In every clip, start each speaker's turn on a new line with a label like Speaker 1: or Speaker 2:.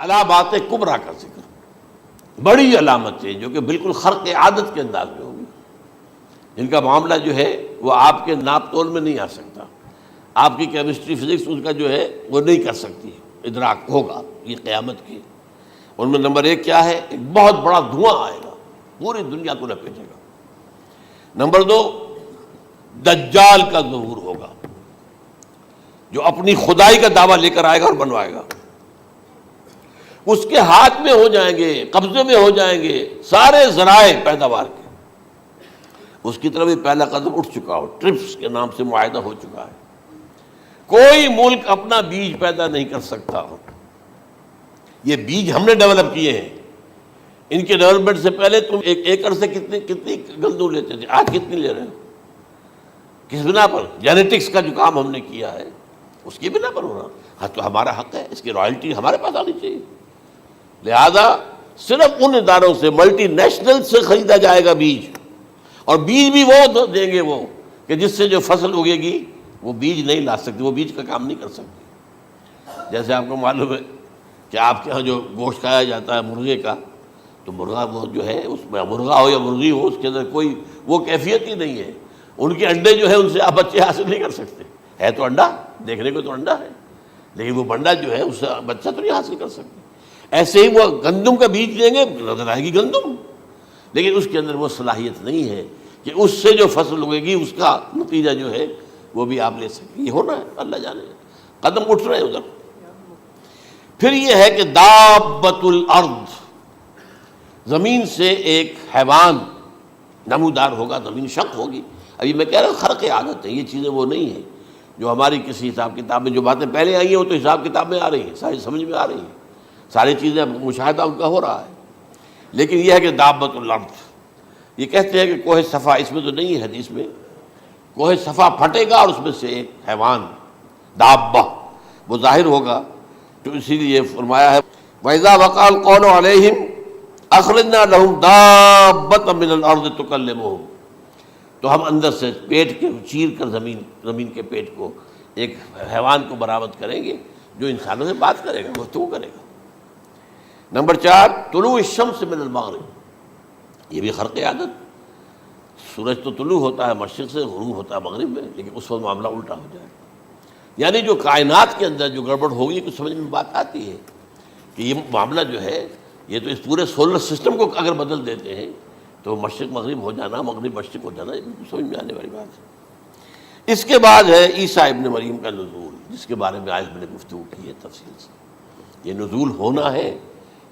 Speaker 1: علامات کبریٰ کا ذکر، بڑی علامتیں جو کہ بالکل خرق عادت کے انداز میں ہوگی، جن کا معاملہ جو ہے وہ آپ کے ناپ تول میں نہیں آ سکتا، آپ کی کیمسٹری فزکس اس کا جو ہے وہ نہیں کر سکتی، ادراک ہوگا یہ قیامت کی۔ ان میں نمبر ایک کیا ہے؟ ایک بہت بڑا دھواں آئے گا، پوری دنیا کو لپیٹے گا۔ نمبر دو، دجال کا ظہور ہوگا، جو اپنی خدائی کا دعویٰ لے کر آئے گا اور بنوائے گا۔ اس کے ہاتھ میں ہو جائیں گے، قبضے میں ہو جائیں گے سارے ذرائع پیداوار کے۔ اس کی طرف پہلا قدم اٹھ چکا ہو، ٹرپس کے نام سے معاہدہ ہو چکا ہے۔ کوئی ملک اپنا بیج پیدا نہیں کر سکتا ہو، یہ بیج ہم نے ڈیولپ کیے ہیں۔ ان کے ڈیولپمنٹ سے پہلے تم ایک ایکڑ سے کتنی گندم لیتے تھے، آج کتنی لے رہے ہو؟ کس بنا پر؟ جینیٹکس کا جو کام ہم نے کیا ہے اس کی بنا پر ہو رہا۔ ہاں تو ہمارا حق ہے، اس کی رائلٹی ہمارے پاس آنی چاہیے۔ لہذا صرف ان اداروں سے، ملٹی نیشنل سے خریدا جائے گا بیج، اور بیج بھی وہ دیں گے وہ کہ جس سے جو فصل اگے گی وہ بیج نہیں لا سکتی، وہ بیج کا کام نہیں کر سکتی۔ جیسے آپ کو معلوم ہے کہ آپ کے ہاں جو گوشت کھایا جاتا ہے مرغے کا، تو مرغا وہ جو ہے اس میں مرغا ہو یا مرغی ہو، اس کے اندر کوئی وہ کیفیت ہی نہیں ہے۔ ان کے انڈے جو ہے ان سے آپ بچے حاصل نہیں کر سکتے، ہے تو انڈا، دیکھنے کو تو انڈا ہے، لیکن وہ بنڈا جو ہے اس سے بچہ تو نہیں حاصل کر سکتے۔ ایسے ہی وہ گندم کا بیج دیں گے، نظر آئے گی گندم، لیکن اس کے اندر وہ صلاحیت نہیں ہے کہ اس سے جو فصل اگے گی اس کا نتیجہ جو ہے وہ بھی آپ لے سکیں۔ یہ ہونا ہے، اللہ جانے، قدم اٹھ رہے ہیں ادھر۔ پھر یہ ہے کہ دابۃ الارض، زمین سے ایک حیوان نمودار ہوگا، زمین شق ہوگی۔ ابھی میں کہہ رہا ہوں خرق عادت ہے، یہ چیزیں وہ نہیں ہیں جو ہماری کسی حساب کتاب میں جو باتیں پہلے آئی ہیں وہ تو حساب کتاب میں آ رہی ہیں، ساری سمجھ میں آ رہی ہیں، ساری چیزیں مشاہدہ ان کا ہو رہا ہے۔ لیکن یہ ہے کہ دابۃ الارض، یہ کہتے ہیں کہ کوہ صفا، اس میں تو نہیں ہے حدیث میں، کوہ صفا پھٹے گا اور اس میں سے ایک حیوان دابہ وہ ظاہر ہوگا، تو اسی لیے فرمایا ہے وَإِذَا وَقَعَ الْقَوْلُ عَلَيْهِمْ أَخْرَجْنَا لَهُمْ دَابَّةً مِّنَ الْأَرْضِ تُكَلِّمُهُمْ، تو ہم اندر سے پیٹ کے چیر کر زمین کے پیٹ کو ایک حیوان کو برآمد کریں گے جو انسانوں سے بات کرے گا، گفتگو کرے گا۔ نمبر 4، طلوع الشمس من المغرب، یہ بھی خرق عادت۔ سورج تو طلوع ہوتا ہے مشرق سے، غروب ہوتا ہے مغرب میں، لیکن اس وقت معاملہ الٹا ہو جائے، یعنی جو کائنات کے اندر جو گڑبڑ ہوگی کچھ سمجھ میں بات آتی ہے کہ یہ معاملہ جو ہے یہ تو اس پورے سولر سسٹم کو اگر بدل دیتے ہیں تو مشرق مغرب ہو جانا، مغرب مشرق ہو جانا، یہ بالکل سمجھ میں آنے والی بات ہے۔ اس کے بعد ہے عیسیٰ ابن مریم کا نزول، جس کے بارے میں آج میں نے گفتگو کی ہے تفصیل سے۔ یہ نزول ہونا ہے،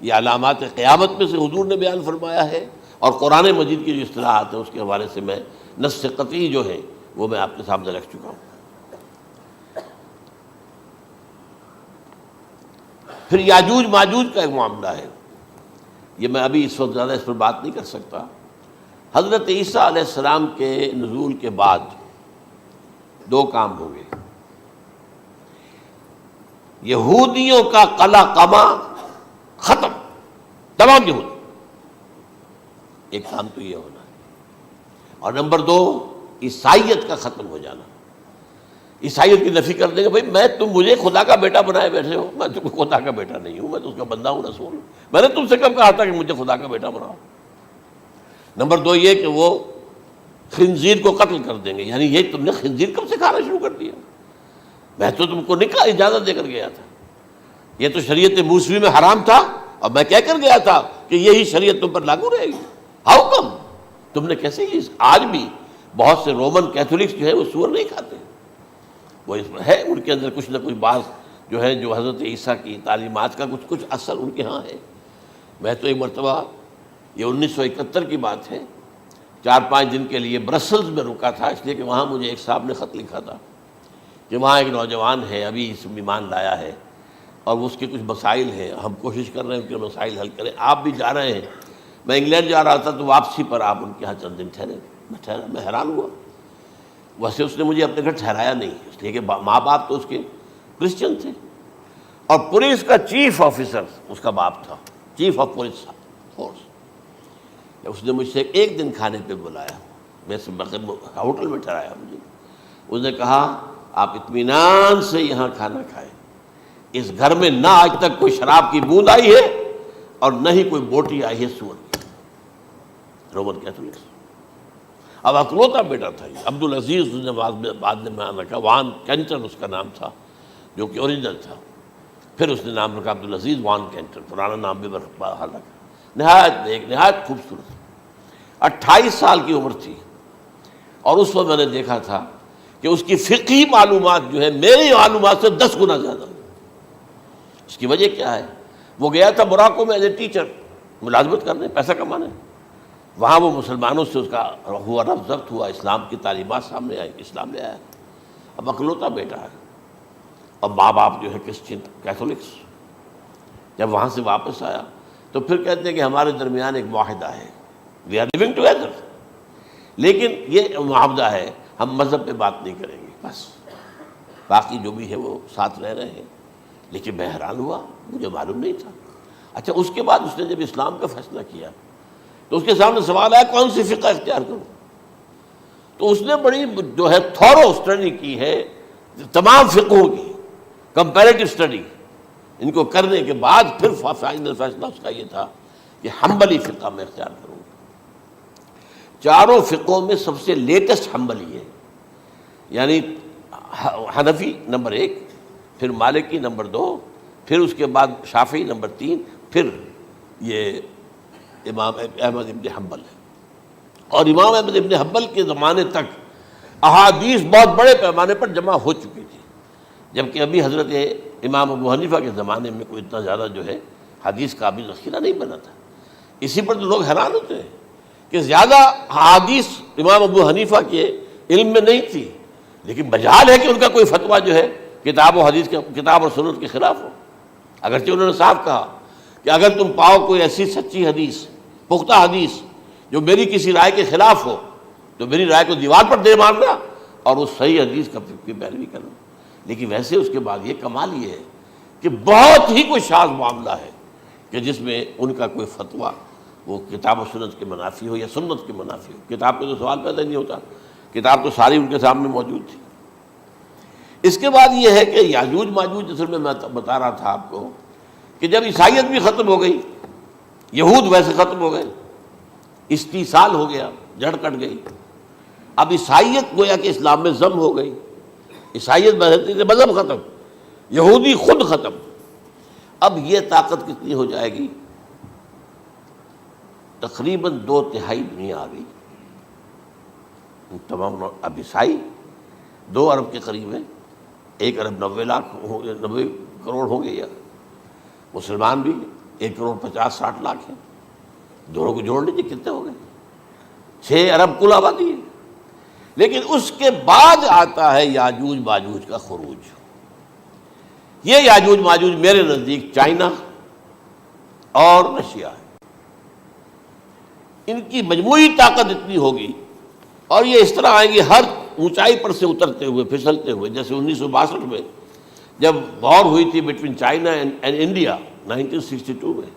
Speaker 1: یہ علامات قیامت میں سے حضور نے بیان فرمایا ہے، اور قرآن مجید کی جو اصطلاحات ہیں اس کے حوالے سے میں نص قطعی جو ہے وہ میں آپ کے سامنے رکھ چکا ہوں۔ پھر یاجوج ماجوج کا ایک معاملہ ہے، یہ میں ابھی اس وقت زیادہ اس پر بات نہیں کر سکتا۔ حضرت عیسیٰ علیہ السلام کے نزول کے بعد دو کام ہوں گے، یہودیوں کا قلع قمع ختم، تمام یہود، ایک کام تو یہ ہونا ہے، اور نمبر 2 عیسائیت کا ختم ہو جانا۔ عیسائیت کی نفی کر دیں گے، بھائی تم مجھے خدا کا بیٹا بنائے بیٹھے ہو، میں تم خدا کا بیٹا نہیں ہوں، میں تو اس کا بندہ ہوں، رسول ہوں، میں نے تم سے کب کہا تھا کہ مجھے خدا کا بیٹا بناؤ۔ نمبر 2 یہ کہ وہ خنزیر کو قتل کر دیں گے، یعنی یہ تم نے خنزیر کب سے کھانا شروع کر دیا؟ میں تو تم کو نکاح اجازت دے کر گیا تھا، یہ تو شریعت موسوی میں حرام تھا، اور میں کہہ کر گیا تھا کہ یہی شریعت تم پر لاگو رہے گی، ہاؤ کم تم نے کیسے یہ؟ آج بھی بہت سے رومن کیتھولکس جو ہے وہ سور نہیں کھاتے، وہ اس میں ہے ان کے اندر کچھ نہ کچھ بات جو ہے جو حضرت عیسیٰ کی تعلیمات کا کچھ اثر ان کے ہاں ہے۔ میں تو ایک مرتبہ، یہ 1971 کی بات ہے، 4-5 دن کے لیے برسلز میں رکا تھا، اس لیے کہ وہاں مجھے ایک صاحب نے خط لکھا تھا کہ وہاں ایک نوجوان ہے، ابھی اس ایمان لایا ہے، اور اس کے کچھ مسائل ہیں، ہم کوشش کر رہے ہیں ان کے مسائل حل کریں، آپ بھی جا رہے ہیں۔ میں انگلینڈ جا رہا تھا تو واپسی پر آپ ان کے یہاں چند دن ٹھہرے، میں حیران ہوا۔ ویسے اس نے مجھے اپنے گھر ٹھہرایا نہیں، اس لیے کہ ماں باپ تو اس کے کرسچن تھے، اور پولیس کا چیف آفیسر اس کا باپ تھا، چیف آف پولیس فورس۔ اس نے مجھ سے ایک دن کھانے پہ بلایا، ویسے ہوٹل میں ٹھہرایا مجھے، اس نے کہا آپ اطمینان سے یہاں کھانا کھائیں، اس گھر میں نہ آج تک کوئی شراب کی بوند آئی ہے اور نہ ہی کوئی بوٹی آئی ہے سور کی. Roman Catholics. اب اکلوتا بیٹا تھا یہ عبدالعزیز، اس نے بعد میں نام رکھا، وان کینٹن اس کا نام تھا جو کہ اوریجنل تھا. پھر اس نے نام رکھا عبدالعزیز وان کینٹن، پرانا نام بھی بحال رکھا. نہایت ایک نہایت خوبصورت. 28 سال کی عمر تھی اور اس وقت میں نے دیکھا تھا کہ اس کی فقہی معلومات جو ہے میری معلومات سے 10 گنا زیادہ. اس کی وجہ کیا ہے؟ وہ گیا تھا موراکو میں ایز اے ٹیچر ملازمت کرنے، پیسہ کمانے. وہاں وہ مسلمانوں سے اس کا ہوا رفع ضبط ہوا، اسلام کی تعلیمات سامنے آئی، اسلام لے آیا. اب اکلوتا بیٹا ہے اور ماں باپ جو ہے کرسچن کیتھولکس. جب وہاں سے واپس آیا تو پھر کہتے ہیں کہ ہمارے درمیان ایک معاہدہ ہے، وی آر لیونگ ٹوگیدر، لیکن یہ معاہدہ ہے ہم مذہب پہ بات نہیں کریں گے، بس باقی جو بھی ہے وہ ساتھ رہ رہے ہیں. لیکن میں حیران ہوا، مجھے معلوم نہیں تھا. اچھا اس کے بعد اس نے جب اسلام کا فیصلہ کیا تو اس کے سامنے سوال آیا کون سی فقہ اختیار کروں. تو اس نے بڑی جو ہے تھورو اسٹڈی کی ہے تمام فقہوں کی، کمپیریٹو اسٹڈی. ان کو کرنے کے بعد پھر فائنل فیصلہ اس کا یہ تھا کہ حنبلی فقہ میں اختیار کروں. چاروں فقہوں میں سب سے لیٹسٹ حنبلی ہے، یعنی حنفی نمبر 1، پھر مالکی نمبر 2، پھر اس کے بعد شافعی نمبر 3، پھر یہ امام احمد ابن حنبل ہے. اور امام احمد ابن حنبل کے زمانے تک احادیث بہت بڑے پیمانے پر جمع ہو چکی تھی، جبکہ ابھی حضرت امام ابو حنیفہ کے زمانے میں کوئی اتنا زیادہ جو ہے حدیث کا بھی ذخیرہ نہیں بنا تھا. اسی پر تو لوگ حیران ہوتے ہیں کہ زیادہ حدیث امام ابو حنیفہ کے علم میں نہیں تھی، لیکن مجال ہے کہ ان کا کوئی فتویٰ جو ہے کتاب و حدیث کے، کتاب اور سنت کے خلاف ہو. اگرچہ انہوں نے صاف کہا کہ اگر تم پاؤ کوئی ایسی سچی حدیث، پختہ حدیث جو میری کسی رائے کے خلاف ہو تو میری رائے کو دیوار پر دے مارنا اور اس صحیح حدیث کی پیروی کرنا. لیکن ویسے اس کے بعد یہ کمال یہ ہے کہ بہت ہی کوئی شاذ معاملہ ہے کہ جس میں ان کا کوئی فتویٰ وہ کتاب و سنت کے منافی ہو یا سنت کے منافی ہو. کتاب پہ تو سوال پیدا نہیں ہوتا، کتاب تو ساری ان کے سامنے موجود تھی. اس کے بعد یہ ہے کہ یاجوج ماجوج، اصل میں بتا رہا تھا آپ کو کہ جب عیسائیت بھی ختم ہو گئی، یہود ویسے ختم ہو گئے، استیصال ہو گیا، جڑ کٹ گئی. اب عیسائیت گویا کہ اسلام میں ضم ہو گئی. عیسائیت بہتری سے مذہب ختم، یہودی خود ختم. اب یہ طاقت کتنی ہو جائے گی؟ تقریباً 2/3 دنیا آ گئی. تمام اب عیسائی 2 ارب کے قریب ہیں، 1 ارب 90 کروڑ ہوں گے، یا مسلمان بھی 1 کروڑ 50-60 لاکھ ہیں. دونوں کو جوڑ لیجیے کتنے ہو گئے؟ 6 ارب کل آبادی ہے. لیکن اس کے بعد آتا ہے یاجوج ماجوج کا خروج. یہ یاجوج ماجوج میرے نزدیک چائنا اور رشیا ہے. ان کی مجموعی طاقت اتنی ہوگی اور یہ اس طرح آئیں گے ہر اونچائی پر سے اترتے ہوئے، پھسلتے ہوئے. جیسے 1962 میں جب وار ہوئی تھی بٹوین چائنا اینڈ انڈیا 1962 میں،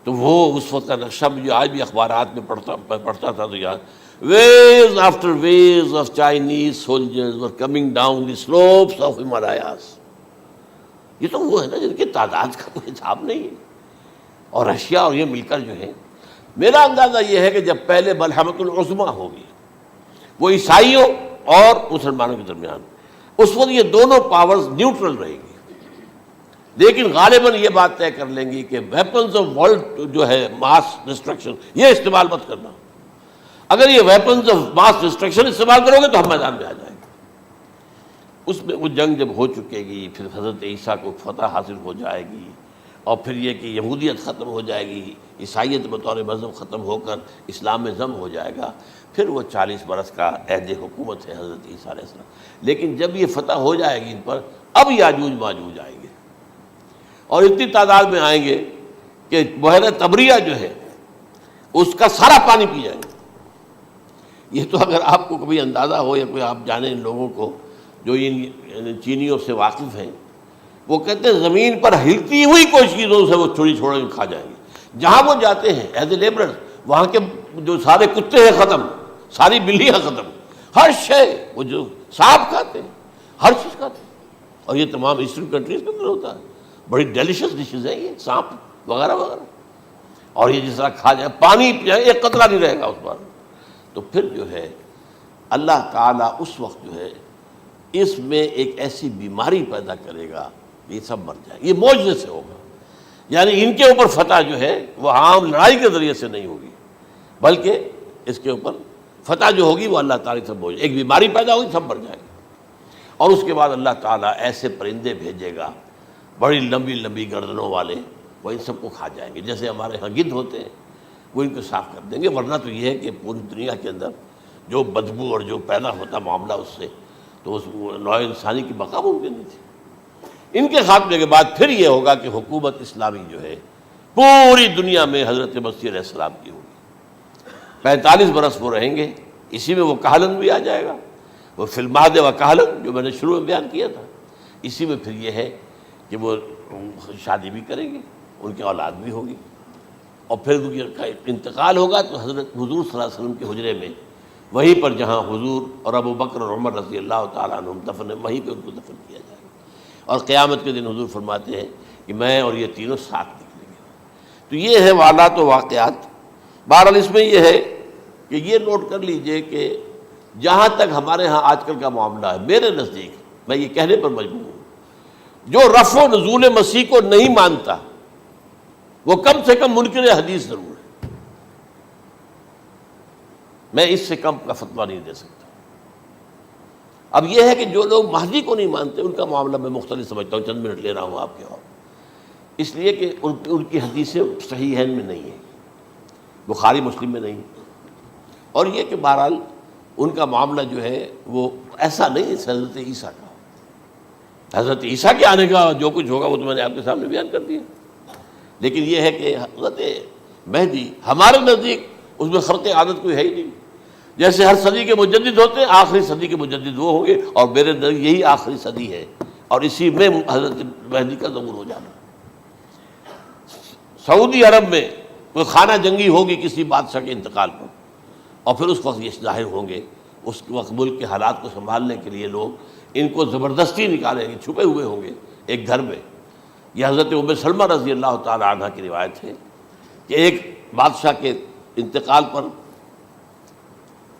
Speaker 1: تو وہ اس وقت کا نقشہ مجھے آج بھی اخبارات میں پڑھتا تھا تو یاد، waves after waves of Chinese soldiers were coming down the slopes of Himalayas. یہ تو وہ ہے نا جن کی تعداد کا کوئی حساب نہیں ہے. اور رشیا اور یہ مل کر جو ہے، میرا اندازہ یہ ہے کہ جب پہلے ملحمۃ العظمیٰ ہوگی وہ عیسائیوں اور مسلمانوں کے درمیان، اس وقت یہ دونوں پاورز نیوٹرل رہے گی. لیکن غالباً یہ بات طے کر لیں گی کہ ویپنز آف ورلڈ جو ہے ماس ڈسٹرکشن، یہ استعمال مت کرنا. اگر یہ ویپنز آف ماس ڈسٹرکشن استعمال کرو گے تو ہم میدان میں آ جائیں گے. اس میں وہ جنگ جب ہو چکے گی، پھر حضرت عیسیٰ کو فتح حاصل ہو جائے گی، اور پھر یہ کہ یہودیت ختم ہو جائے گی، عیسائیت بطور مذہب ختم ہو کر اسلام میں ضم ہو جائے گا. پھر وہ 40 برس کا عہد حکومت ہے حضرت عیسیٰ علیہ السلام. لیکن جب یہ فتح ہو جائے گی ان پر، اب یاجوج ماجوج آئیں گے اور اتنی تعداد میں آئیں گے کہ بحیرہ طبریہ جو ہے اس کا سارا پانی پی جائیں گے. یہ تو اگر آپ کو کبھی اندازہ ہو یا کوئی آپ جانیں ان لوگوں کو جو ان چینیوں سے واقف ہیں، وہ کہتے ہیں زمین پر ہلتی ہوئی کوئی چیزوں سے وہ چھوڑی چھوڑ کے کھا جائیں گے. جہاں وہ جاتے ہیں ایز اے لیبرر، وہاں کے جو سارے کتے ہیں ختم، ساری بلیاں ختم، ہر شے، وہ جو سانپ کھاتے ہیں، ہر چیز کھاتے ہیں. اور یہ تمام ایسٹرن کنٹریز کے اندر ہوتا ہے. بڑی ڈیلیشس ڈشز ہیں یہ، سانپ وغیرہ وغیرہ. اور یہ جس طرح کھا جائے، پانی پیا ایک قطرہ نہیں رہے گا اس پر. تو پھر جو ہے اللہ تعالیٰ اس وقت جو ہے اس میں ایک ایسی بیماری پیدا کرے گا کہ یہ سب مر جائیں. یہ معجزے سے ہوگا. یعنی ان کے اوپر فتح جو ہے وہ عام لڑائی کے ذریعے سے نہیں ہوگی، بلکہ اس کے اوپر فتح جو ہوگی وہ اللہ تعالیٰ سے بوجھ، ایک بیماری پیدا ہوگی، سب مر جائیں گے. اور اس کے بعد اللہ تعالیٰ ایسے پرندے بھیجے گا بڑی لمبی لمبی گردنوں والے، وہ ان سب کو کھا جائیں گے. جیسے ہمارے ہاں گدھ ہوتے ہیں وہ ان کو صاف کر دیں گے. ورنہ تو یہ ہے کہ پوری دنیا کے اندر جو بدبو اور جو پیدا ہوتا معاملہ اس سے، تو اس نوع انسانی کی بقا ممکن نہیں تھی. ان کے خاتمے کے بعد پھر یہ ہوگا کہ حکومت اسلامی جو ہے پوری دنیا میں حضرت مسیح علیہ السلام کی ہوگی. 45 برس وہ رہیں گے. اسی میں وہ کہلن بھی آ جائے گا، وہ فی المہد و کہلن جو میں نے شروع میں بیان کیا تھا. اسی میں پھر یہ ہے کہ وہ شادی بھی کریں گے، ان کی اولاد بھی ہوگی. اور پھر ان کا انتقال ہوگا تو حضرت حضور صلی اللہ علیہ وسلم کے حجرے میں، وہیں پر جہاں حضور اور ابو بکر اور عمر رضی اللہ تعالیٰ عنہم دفن ہیں، وہیں پہ ان کو دفن کیا جائے گا. اور قیامت کے دن حضور فرماتے ہیں کہ میں اور یہ تینوں ساتھ نکلیں گے. تو یہ ہے حالات و واقعات. بہرحال اس میں یہ ہے کہ یہ نوٹ کر لیجئے کہ جہاں تک ہمارے ہاں آج کل کا معاملہ ہے، میرے نزدیک میں یہ کہنے پر مجبور ہوں، جو رفع و نزول مسیح کو نہیں مانتا وہ کم سے کم منکر حدیث ضرور ہے. میں اس سے کم کا فتویٰ نہیں دے سکتا. اب یہ ہے کہ جو لوگ مہدی کو نہیں مانتے ان کا معاملہ میں مختلف سمجھتا ہوں. چند منٹ لے رہا ہوں آپ کے، اور اس لیے کہ ان کی حدیثیں صحیحین میں نہیں ہیں، بخاری مسلم میں نہیں. اور یہ کہ بہرحال ان کا معاملہ جو ہے وہ ایسا نہیں ہے حضرت عیسیٰ کا. حضرت عیسیٰ کے آنے کا جو کچھ ہوگا وہ تو میں نے آپ کے سامنے بیان کر دیا. لیکن یہ ہے کہ حضرت مہدی ہمارے نزدیک اس میں خرق عادت کوئی ہے ہی نہیں. جیسے ہر صدی کے مجدد ہوتے ہیں، آخری صدی کے مجدد وہ ہوں گے، اور میرے نزدیک یہی آخری صدی ہے، اور اسی میں حضرت مہدی کا ظہور ہو جانا. سعودی عرب میں کوئی خانہ جنگی ہوگی کسی بادشاہ کے انتقال پر، اور پھر اس وقت یہ ظاہر ہوں گے. اس وقت ملک کے حالات کو سنبھالنے کے لیے لوگ ان کو زبردستی نکالیں گے، چھپے ہوئے ہوں گے ایک گھر میں. یہ حضرت ام سلمہ رضی اللہ تعالی عنہ کی روایت ہے کہ ایک بادشاہ کے انتقال پر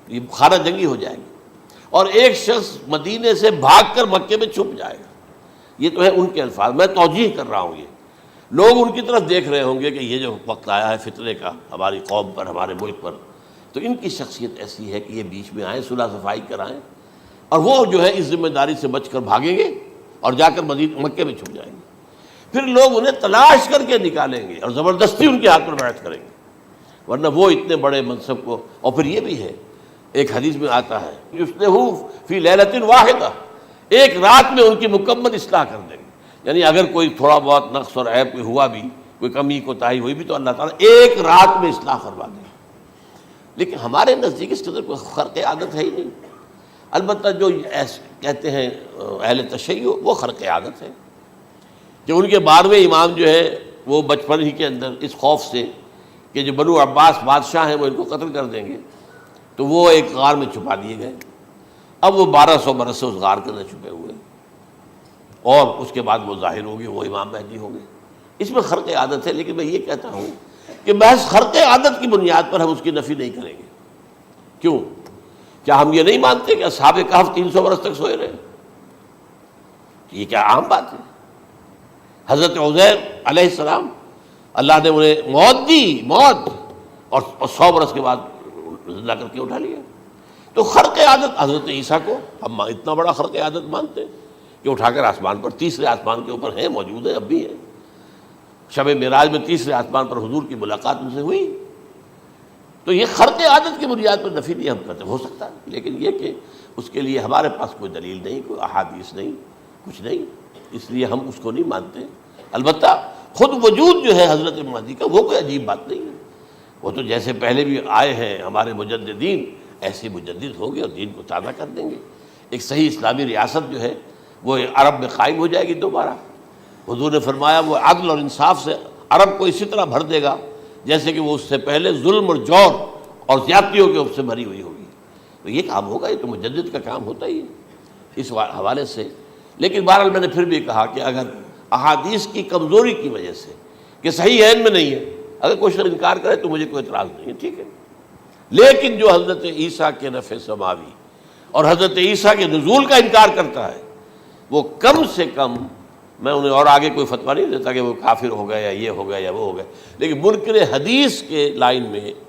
Speaker 1: یہ خانہ جنگی ہو جائے گی، اور ایک شخص مدینے سے بھاگ کر مکے میں چھپ جائے گا. یہ تو ہے ان کے الفاظ، میں توجیہ کر رہا ہوں. یہ لوگ ان کی طرف دیکھ رہے ہوں گے کہ یہ جو وقت آیا ہے فتنے کا ہماری قوم پر، ہمارے ملک پر، تو ان کی شخصیت ایسی ہے کہ یہ بیچ میں آئیں، صلح صفائی کرائیں، اور وہ جو ہے اس ذمہ داری سے بچ کر بھاگیں گے اور جا کر مکے میں چھپ جائیں گے. پھر لوگ انہیں تلاش کر کے نکالیں گے اور زبردستی ان کے ہاتھ پر بیعت کریں گے، ورنہ وہ اتنے بڑے منصب کو. اور پھر یہ بھی ہے، ایک حدیث میں آتا ہے یصلحو فی لیلۃ واحدہ، ایک رات میں ان کی مکمل اصلاح کر دیں گے. یعنی اگر کوئی تھوڑا بہت نقص اور عیب کوئی ہوا بھی، کوئی کمی کوتاہی ہوئی بھی، تو اللہ تعالیٰ ایک رات میں اصلاح کروا دیں گے. لیکن ہمارے نزدیک اس قدر کوئی خرق عادت ہے ہی نہیں. البتہ جو کہتے ہیں اہل تشیع، وہ خرق عادت ہے کہ ان کے 12ویں امام جو ہے وہ بچپن ہی کے اندر اس خوف سے کہ جو بنو عباس بادشاہ ہیں وہ ان کو قتل کر دیں گے، تو وہ ایک غار میں چھپا دیے گئے. اب وہ 1200 برس سے اس غار کے اندر چھپے ہوئے، اور اس کے بعد وہ ظاہر ہوگی، وہ امام مہدی ہوں گے. اس میں خرق عادت ہے. لیکن میں یہ کہتا ہوں کہ محض خرق عادت کی بنیاد پر ہم اس کی نفی نہیں کریں گے. کیوں؟ کیا ہم یہ نہیں مانتے کہ اصحاب کہف 300 برس تک سوئے رہے؟ یہ کیا عام بات ہے؟ حضرت عزیر علیہ السلام اللہ نے انہیں موت دی، موت، اور 100 برس کے بعد زندہ کر کے اٹھا لیا. تو خرق عادت حضرت عیسیٰ کو ہم اتنا بڑا خرق عادت مانتے ہیں کہ اٹھا کر آسمان پر، تیسرے آسمان کے اوپر ہیں، موجود ہیں، اب بھی ہیں. شب معراج میں تیسرے آسمان پر حضور کی ملاقات ان سے ہوئی. تو یہ خرق عادت کی بنیاد پر نفی نہیں ہم کرتے. ہو سکتا ہے، لیکن یہ کہ اس کے لیے ہمارے پاس کوئی دلیل نہیں، کوئی احادیث نہیں، کچھ نہیں، اس لیے ہم اس کو نہیں مانتے. البتہ خود وجود جو ہے حضرت مہدی کا وہ کوئی عجیب بات نہیں ہے. وہ تو جیسے پہلے بھی آئے ہیں ہمارے مجددین، ایسے مجدد ہوں گے اور دین کو تازہ کر دیں گے. ایک صحیح اسلامی ریاست جو ہے وہ عرب میں قائم ہو جائے گی دوبارہ. حضور نے فرمایا وہ عدل اور انصاف سے عرب کو اسی طرح بھر دے گا جیسے کہ وہ اس سے پہلے ظلم اور جور اور زیادتیوں کے سے بھری ہوئی ہوگی. تو یہ کام ہوگا، یہ تو مجدد کا کام ہوتا ہی ہے. اس حوالے سے لیکن بہرحال میں نے پھر بھی کہا کہ اگر احادیث کی کمزوری کی وجہ سے کہ صحیح عین میں نہیں ہے، اگر کوئی شخص انکار کرے تو مجھے کوئی اعتراض نہیں ہے، ٹھیک ہے، لیکن جو حضرت عیسیٰ کے رفع سماوی اور حضرت عیسیٰ کے نزول کا انکار کرتا ہے وہ کم سے کم، میں انہیں اور آگے کوئی فتویٰ نہیں دیتا کہ وہ کافر ہو گئے یا یہ ہو گیا یا وہ ہو گیا، لیکن منکر حدیث کے لائن میں